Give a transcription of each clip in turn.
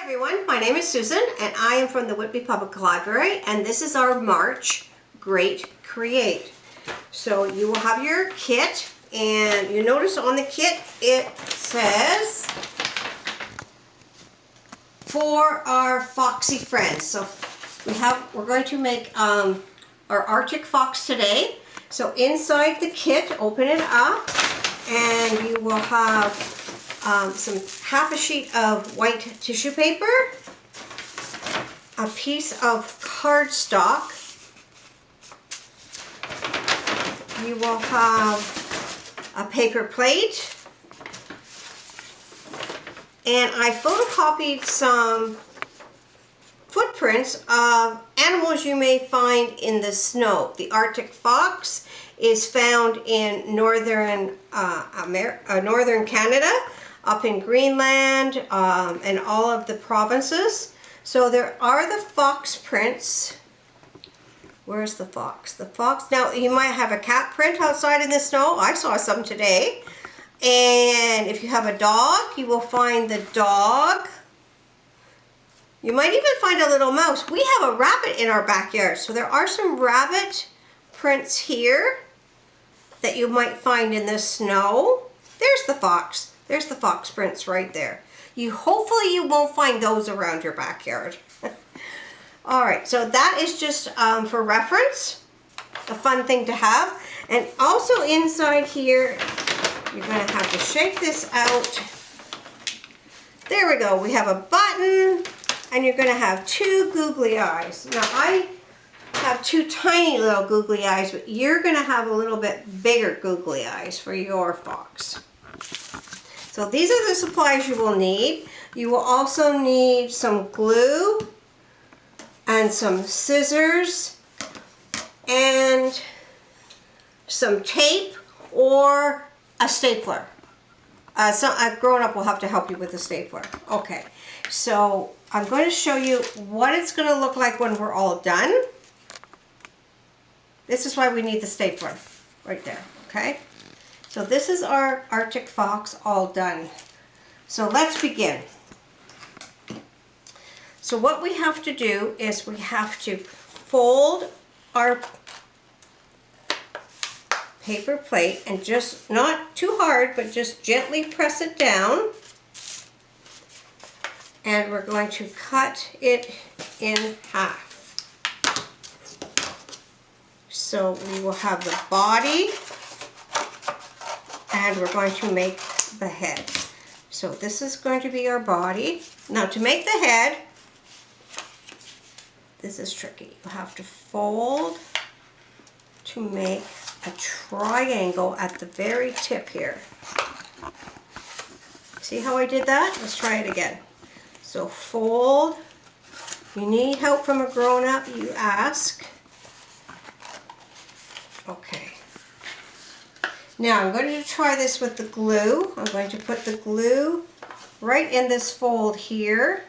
everyone, my name is Susan and I am from the Whitby Public Library, and this is our March Great Create. So you will have your kit, and you notice on the kit it says for our Foxy Friends. So we're going to make our Arctic Fox today. So inside the kit, open it up and you will have some half a sheet of white tissue paper, a piece of cardstock. You will have a paper plate, and I photocopied some footprints of animals you may find in the snow. The Arctic fox is found in northern Canada, up in Greenland, and all of the provinces. So there are the fox prints. Where's the fox? The fox. Now you might have a cat print outside in the snow. I saw some today. And if you have a dog, you will find the dog. You might even find a little mouse. We have a rabbit in our backyard, so there are some rabbit prints here that you might find in the snow. There's the fox. There's the fox prints right there. Hopefully you won't find those around your backyard. All right, so that is just for reference, a fun thing to have. And also inside here, you're going to have to shake this out. There we go. We have a button, and you're going to have two googly eyes. Now I have two tiny little googly eyes, but you're going to have a little bit bigger googly eyes for your fox. So these are the supplies you will need. You will also need some glue and some scissors and some tape or a stapler. A grown-up will have to help you with the stapler. Okay, so I'm going to show you what it's going to look like when we're all done. This is why we need the stapler right there, okay? So this is our Arctic Fox all done. So let's begin. So what we have to do is we have to fold our paper plate and just, not too hard, but just gently press it down. And we're going to cut it in half. So we will have the body, and we're going to make the head. So this is going to be our body. Now to make the head, this is tricky. You have to fold to make a triangle at the very tip here. See how I did that? Let's try it again. So fold. If you need help from a grown-up, you ask. Okay. Now I'm going to try this with the glue. I'm going to put the glue right in this fold here.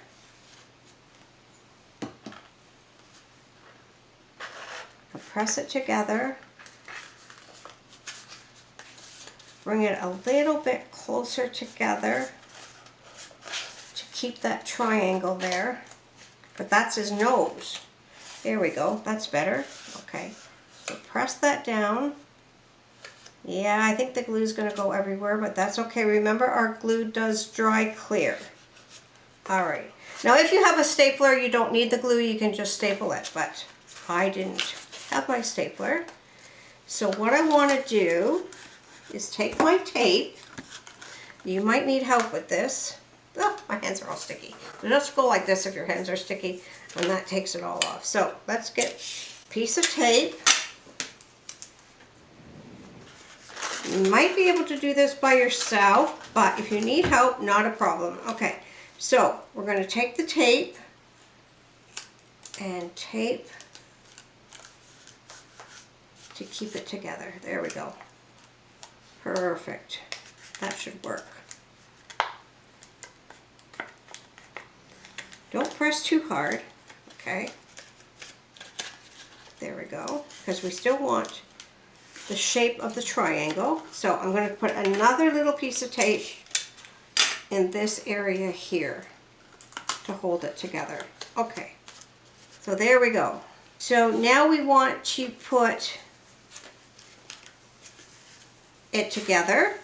I'll press it together. Bring it a little bit closer together to keep that triangle there. But that's his nose. There we go. That's better. Okay. So press that down. Yeah, I think the glue is going to go everywhere, but that's okay. Remember, our glue does dry clear. All right. Now, if you have a stapler, you don't need the glue. You can just staple it, but I didn't have my stapler. So what I want to do is take my tape. You might need help with this. Oh, my hands are all sticky. So just go like this if your hands are sticky, and that takes it all off. So let's get a piece of tape. You might be able to do this by yourself, but if you need help, not a problem. Okay, so we're going to take the tape and tape to keep it together. There we go. Perfect. That should work. Don't press too hard, okay? There we go, because we still want the shape of the triangle. So I'm going to put another little piece of tape in this area here to hold it together. Okay, so there we go. So now we want to put it together.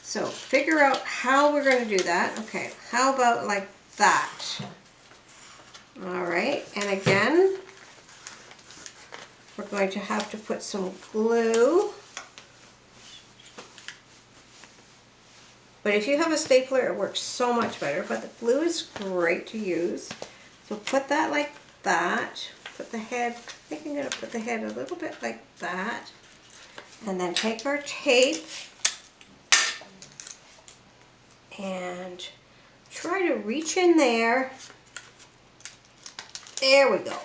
So figure out how we're going to do that. Okay, how about like that? All right, and again, we're going to have to put some glue. But if you have a stapler, it works so much better, but the glue is great to use. So put that like that. Put the head, I think I'm going to put the head a little bit like that. And then take our tape and try to reach in there. There we go.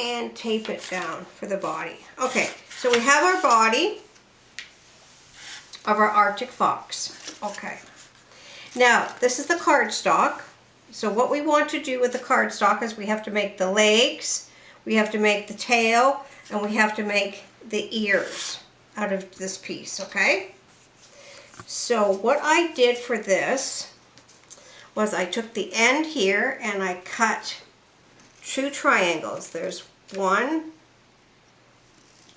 And tape it down for the body. Okay, so we have our body of our Arctic fox. Okay. Now, this is the cardstock. So what we want to do with the cardstock is we have to make the legs, we have to make the tail, and we have to make the ears out of this piece, okay? So what I did for this was I took the end here and I cut 2 triangles. There's 1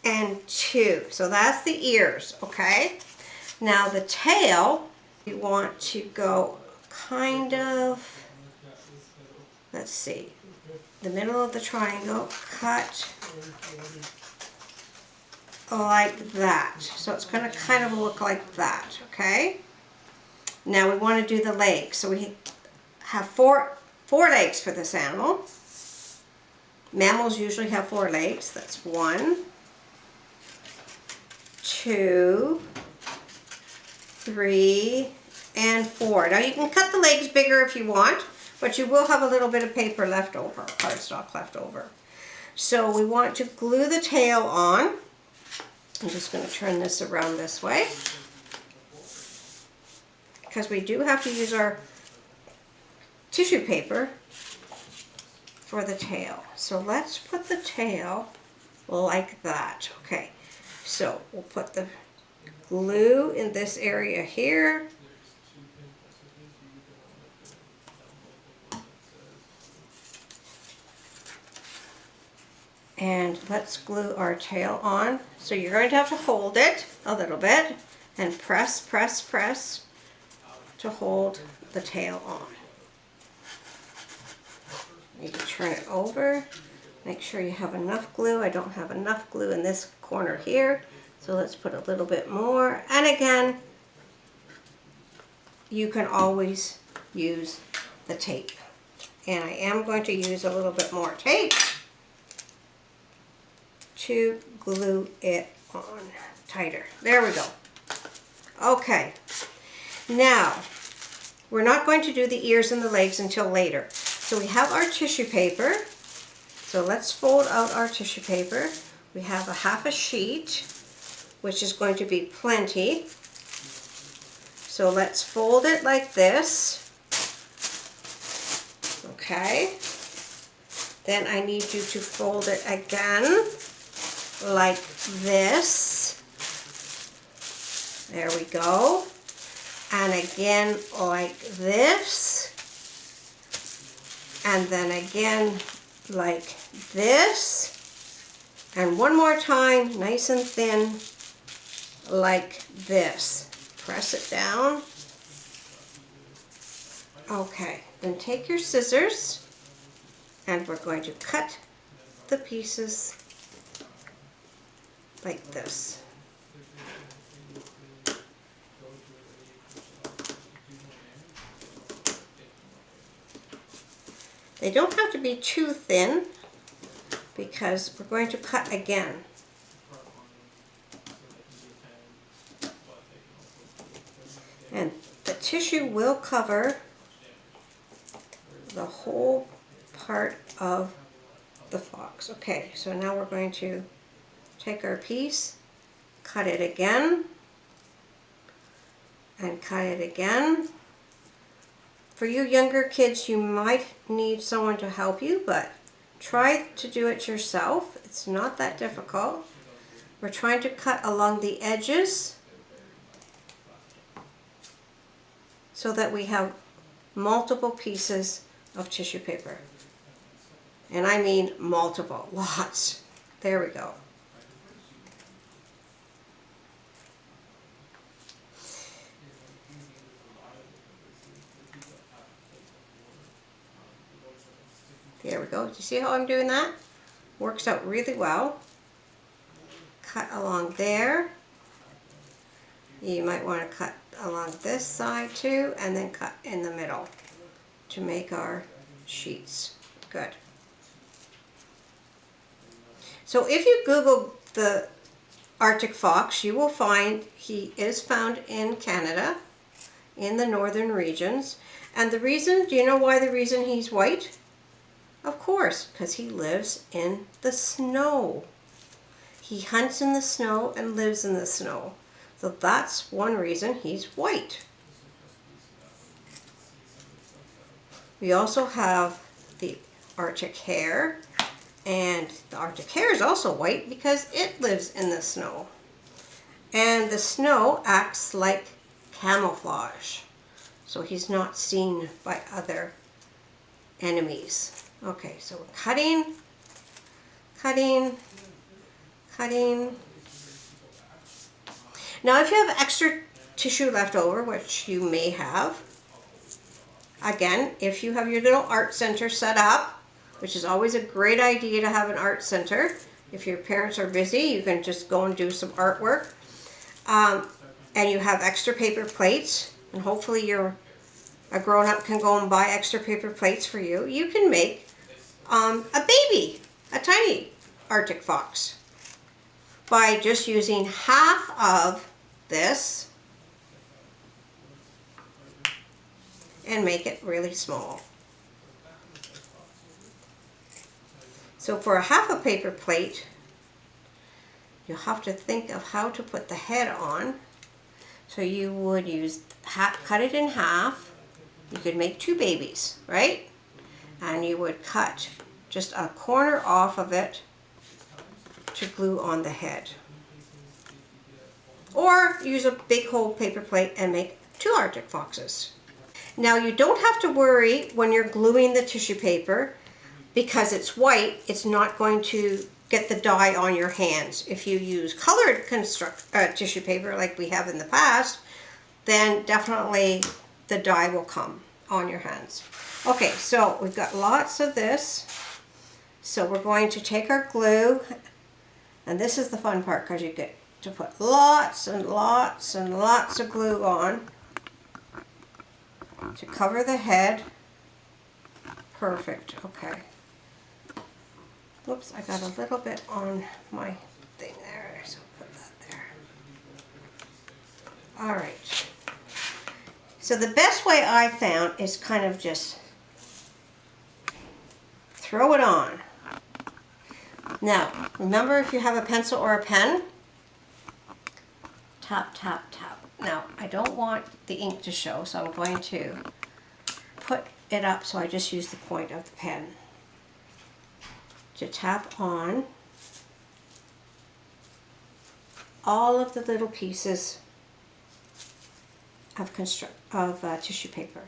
and 2. So that's the ears, okay? Now the tail, we want to go kind of, let's see, the middle of the triangle, cut like that. So it's going to kind of look like that, okay? Now we want to do the legs. So we have four legs for this animal. Mammals usually have 4 legs. That's 1, 2, 3, and 4. Now you can cut the legs bigger if you want, but you will have a little bit of paper left over, cardstock left over. So we want to glue the tail on. I'm just going to turn this around this way, because we do have to use our tissue paper for the tail. So let's put the tail like that. Okay, so we'll put the glue in this area here. And let's glue our tail on. So you're going to have to hold it a little bit and press, press, press to hold the tail on. You can turn it over. Make sure you have enough glue. I don't have enough glue in this corner here. So let's put a little bit more. And again, you can always use the tape. And I am going to use a little bit more tape to glue it on tighter. There we go. Okay, now we're not going to do the ears and the legs until later. So we have our tissue paper. So let's fold out our tissue paper. We have a half a sheet, which is going to be plenty. So let's fold it like this. Okay. Then I need you to fold it again like this. There we go. And again like this. And then again like this. And one more time, nice and thin, like this. Press it down. Okay, then take your scissors and we're going to cut the pieces like this. They don't have to be too thin because we're going to cut again. And the tissue will cover the whole part of the fox. Okay, so now we're going to take our piece, cut it again, and cut it again. For you younger kids, you might need someone to help you, but try to do it yourself. It's not that difficult. We're trying to cut along the edges so that we have multiple pieces of tissue paper. And I mean multiple, lots. There we go. There we go. Do you see how I'm doing that? Works out really well. Cut along there. You might want to cut along this side too, and then cut in the middle to make our sheets. Good. So if you Google the Arctic fox, you will find he is found in Canada, in the northern regions. And the reason, do you know why the reason he's white? Of course, because he lives in the snow. He hunts in the snow and lives in the snow. So that's one reason he's white. We also have the Arctic hare, and the Arctic hare is also white because it lives in the snow. And the snow acts like camouflage, so he's not seen by other enemies. Okay, so we're cutting, cutting, cutting. Now if you have extra tissue left over, which you may have, again, if you have your little art center set up, which is always a great idea to have an art center. If your parents are busy, you can just go and do some artwork. And you have extra paper plates, and hopefully a grown-up can go and buy extra paper plates for you. You can make a baby, a tiny Arctic fox, by just using half of this and make it really small. So for a half a paper plate, you'll have to think of how to put the head on. So you would cut it in half. You could make two babies, right? And you would cut just a corner off of it to glue on the head. Or use a big whole paper plate and make two Arctic foxes. Now you don't have to worry when you're gluing the tissue paper, because it's white, it's not going to get the dye on your hands. If you use colored tissue paper like we have in the past, then definitely the dye will come on your hands. Okay, so we've got lots of this. So we're going to take our glue, and this is the fun part because you get to put lots and lots and lots of glue on to cover the head. Perfect, okay. Whoops, I got a little bit on my thing there, so put that there. All right. So the best way I found is kind of just throw it on. Now, remember, if you have a pencil or a pen, tap, tap, tap. Now, I don't want the ink to show, so I'm going to put it up, so I just use the point of the pen to tap on all of the little pieces of tissue paper.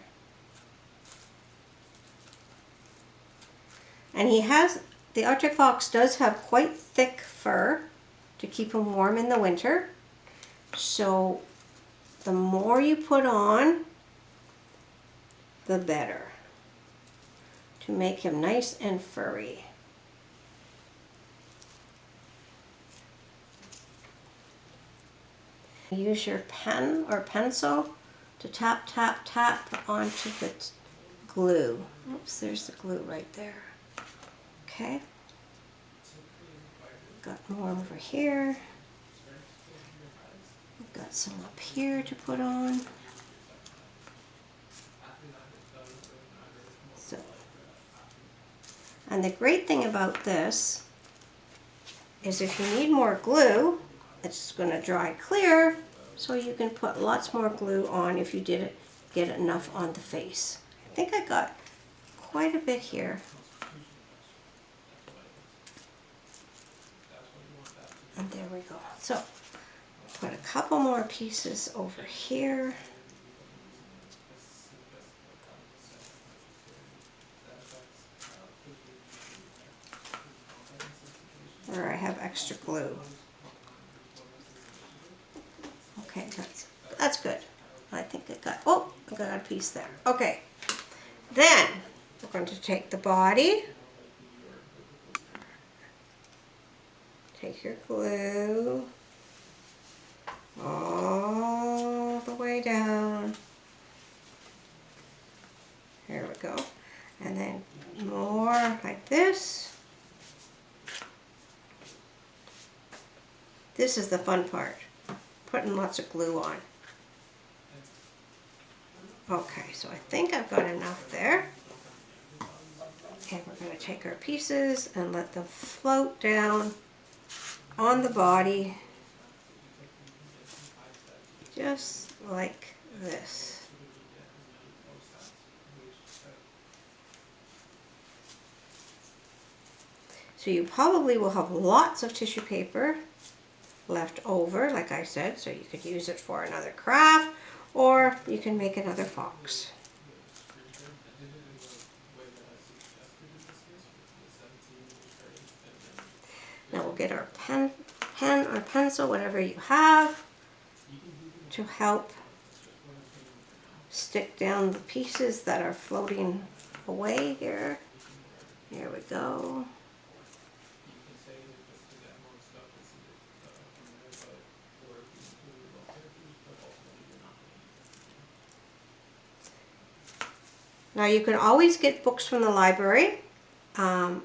And the Arctic fox does have quite thick fur to keep him warm in the winter. So the more you put on, the better, to make him nice and furry. Use your pen or pencil to tap, tap, tap onto the glue. Oops, there's the glue right there. Okay. Got more over here. Got some up here to put on. So, and the great thing about this is if you need more glue, it's going to dry clear, so you can put lots more glue on if you didn't get enough on the face. I think I got quite a bit here. And there we go. So, put a couple more pieces over here. extra glue. Okay, that's good. I think I got, oh, I got a piece there. Okay, then we're going to take the body. Take your glue all the way down. There we go. And then more like this. This is the fun part, putting lots of glue on. Okay, so I think I've got enough there. And we're going to take our pieces and let them float down on the body, just like this. So you probably will have lots of tissue paper left over, like I said, so you could use it for another craft, or you can make another fox. Now we'll get our pen or pencil, whatever you have, to help stick down the pieces that are floating away here. Here we go. Now you can always get books from the library on,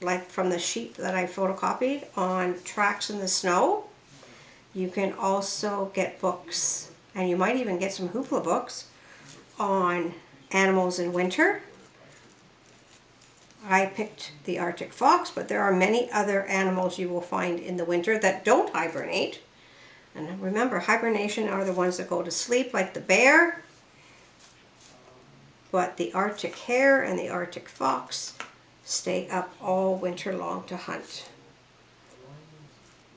like from the sheet that I photocopied, on tracks in the snow. You can also get books, and you might even get some hoopla books, on animals in winter. I picked the Arctic fox, but there are many other animals you will find in the winter that don't hibernate. And remember, hibernation are the ones that go to sleep, like the bear. But the Arctic hare and the Arctic fox stay up all winter long to hunt.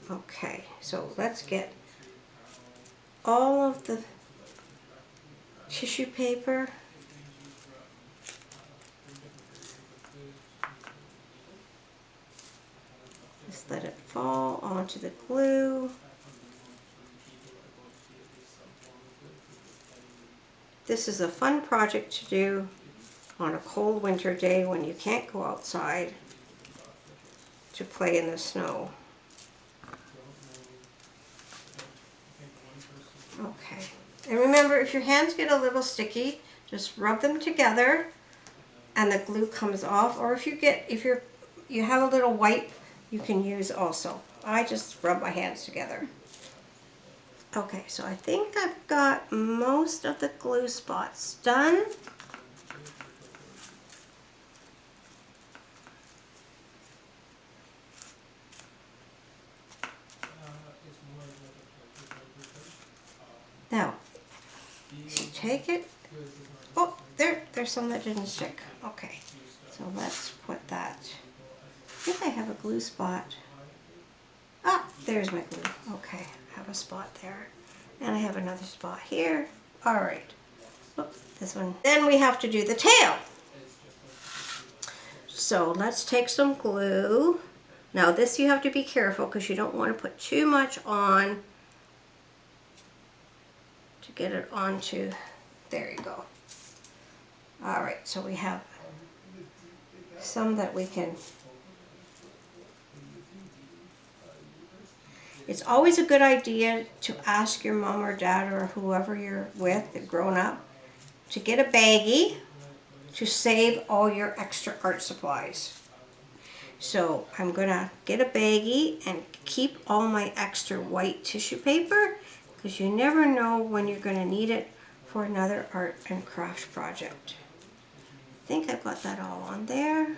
Okay, so let's get all of the tissue paper just let it fall onto the glue. This is a fun project to do on a cold winter day when you can't go outside to play in the snow. Okay, and remember, if your hands get a little sticky, just rub them together and the glue comes off, or if you have a little wipe you can use also. I just rub my hands together. Okay, so I think I've got most of the glue spots done. Now, you take it. Oh, there's some that didn't stick. Okay, so let's put that. I think I have a glue spot. Ah, there's my glue. Okay, I have a spot there. And I have another spot here. All right. Oops, this one. Then we have to do the tail. So let's take some glue. Now this you have to be careful because you don't want to put too much on to get it onto, there you go. All right, so we have some that we can. It's always a good idea to ask your mom or dad or whoever you're with, grown up, to get a baggie to save all your extra art supplies. So I'm gonna get a baggie and keep all my extra white tissue paper because you never know when you're gonna need it for another art and craft project. I think I've got that all on there.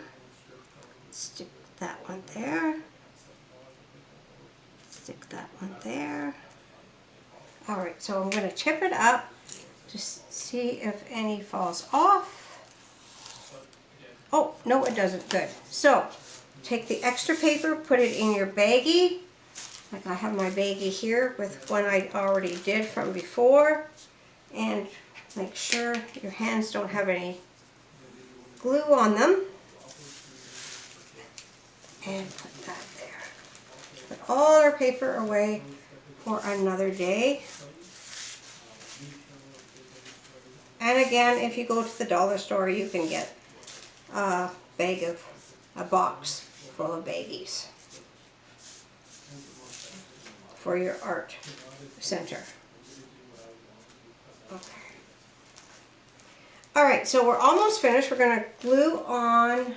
Stick that one there. Stick that one there. All right, so I'm going to tip it up to see if any falls off. Oh, no, it doesn't. Good. So take the extra paper, put it in your baggie. Like I have my baggie here with one I already did from before. And make sure your hands don't have any glue on them. And put that there. Put all our paper away for another day. And again, if you go to the dollar store, you can get a box full of baggies for your art center. Okay. All right, so we're almost finished. We're going to glue on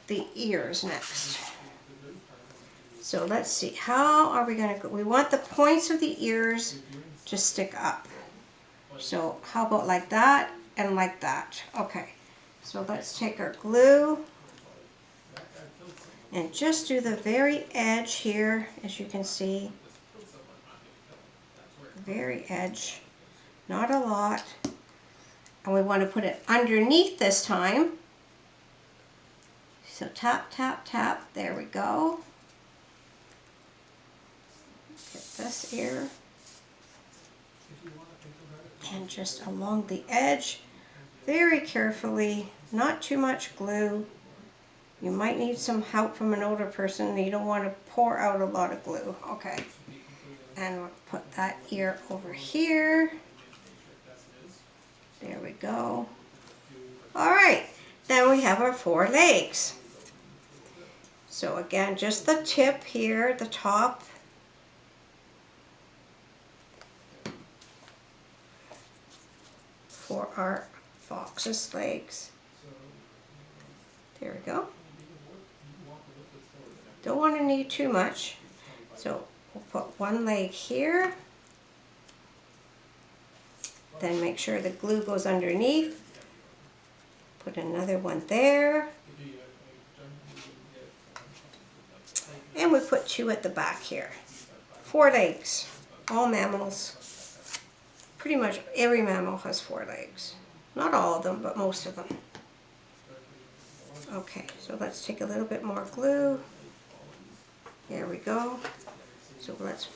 the ears next. So let's see, how are we going to go? We want the points of the ears to stick up. So how about like that and like that? Okay, so let's take our glue and just do the very edge here, as you can see. Very edge, not a lot. And we want to put it underneath this time. So tap, tap, tap, there we go. Get this ear. And just along the edge, very carefully, not too much glue. You might need some help from an older person. You don't want to pour out a lot of glue. Okay. And we'll put that ear over here. There we go. All right, then we have our 4 legs. So again, just the tip here, the top. For our fox's legs. There we go. Don't want to need too much. So we'll put 1 leg here. Then make sure the glue goes underneath. Put another one there. And we put 2 at the back here. 4 legs, all mammals. Pretty much every mammal has 4 legs. Not all of them, but most of them. Okay, so let's take a little bit more glue. There we go. So let's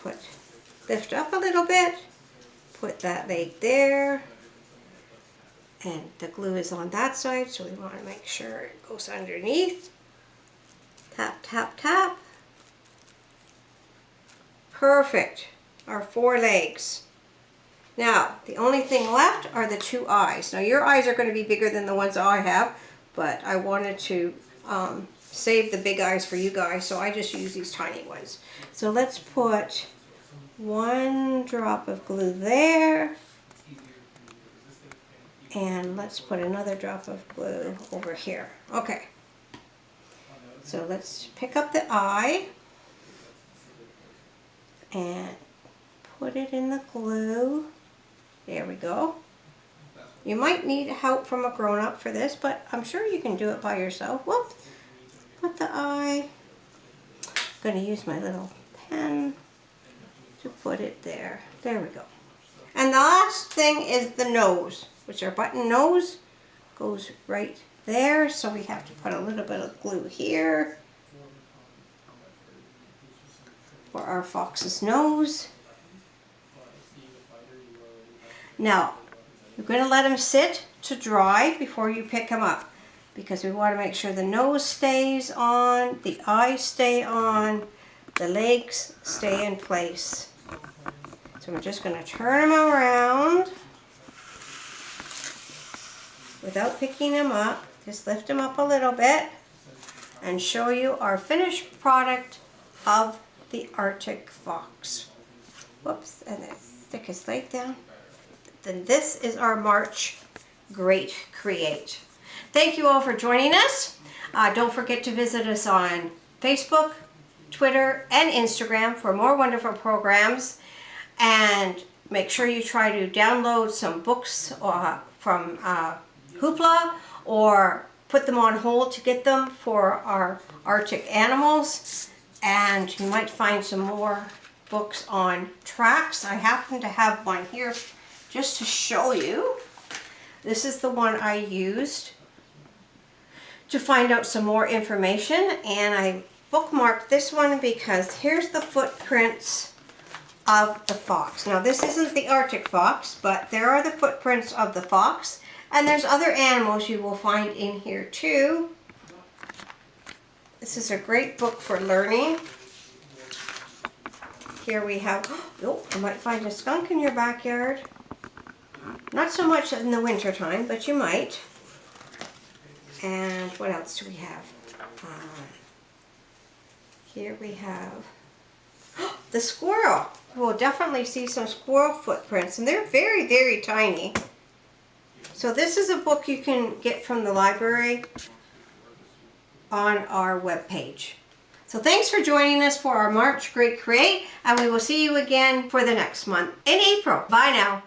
lift up a little bit. Put that leg there. And the glue is on that side, so we want to make sure it goes underneath. Tap, tap, tap. Perfect. Our 4 legs. Now, the only thing left are the 2 eyes. Now, your eyes are going to be bigger than the ones I have, but I wanted to save the big eyes for you guys, so I just use these tiny ones. So let's put 1 drop of glue there, and let's put another drop of glue over here. Okay, so let's pick up the eye and put it in the glue. There we go. You might need help from a grown-up for this, but I'm sure you can do it by yourself. Well, put the eye. I'm going to use my little pen to put it there. There we go. And the last thing is the nose, which our button nose goes right there. So we have to put a little bit of glue here for our fox's nose. Now, you're going to let them sit to dry before you pick them up, because we want to make sure the nose stays on, the eyes stay on, the legs stay in place. So we're just going to turn them around without picking them up. Just lift them up a little bit and show you our finished product of the Arctic fox. Whoops, and then stick his leg down. Then this is our March Great Create. Thank you all for joining us. Don't forget to visit us on Facebook, Twitter, and Instagram for more wonderful programs. And make sure you try to download some books from Hoopla, or put them on hold to get them for our Arctic animals. And you might find some more books on tracks. I happen to have one here just to show you. This is the one I used to find out some more information, and I bookmarked this one because here's the footprints of the fox. Now, this isn't the Arctic fox, but there are the footprints of the fox, and there's other animals you will find in here too. This is a great book for learning. Here we have, oh, I might find a skunk in your backyard. Not so much in the winter time, but you might. And what else do we have? Here we have the squirrel. We'll definitely see some squirrel footprints, and they're very, very tiny. So this is a book you can get from the library on our webpage. So thanks for joining us for our March Great Create, and we will see you again for the next month in April. Bye now.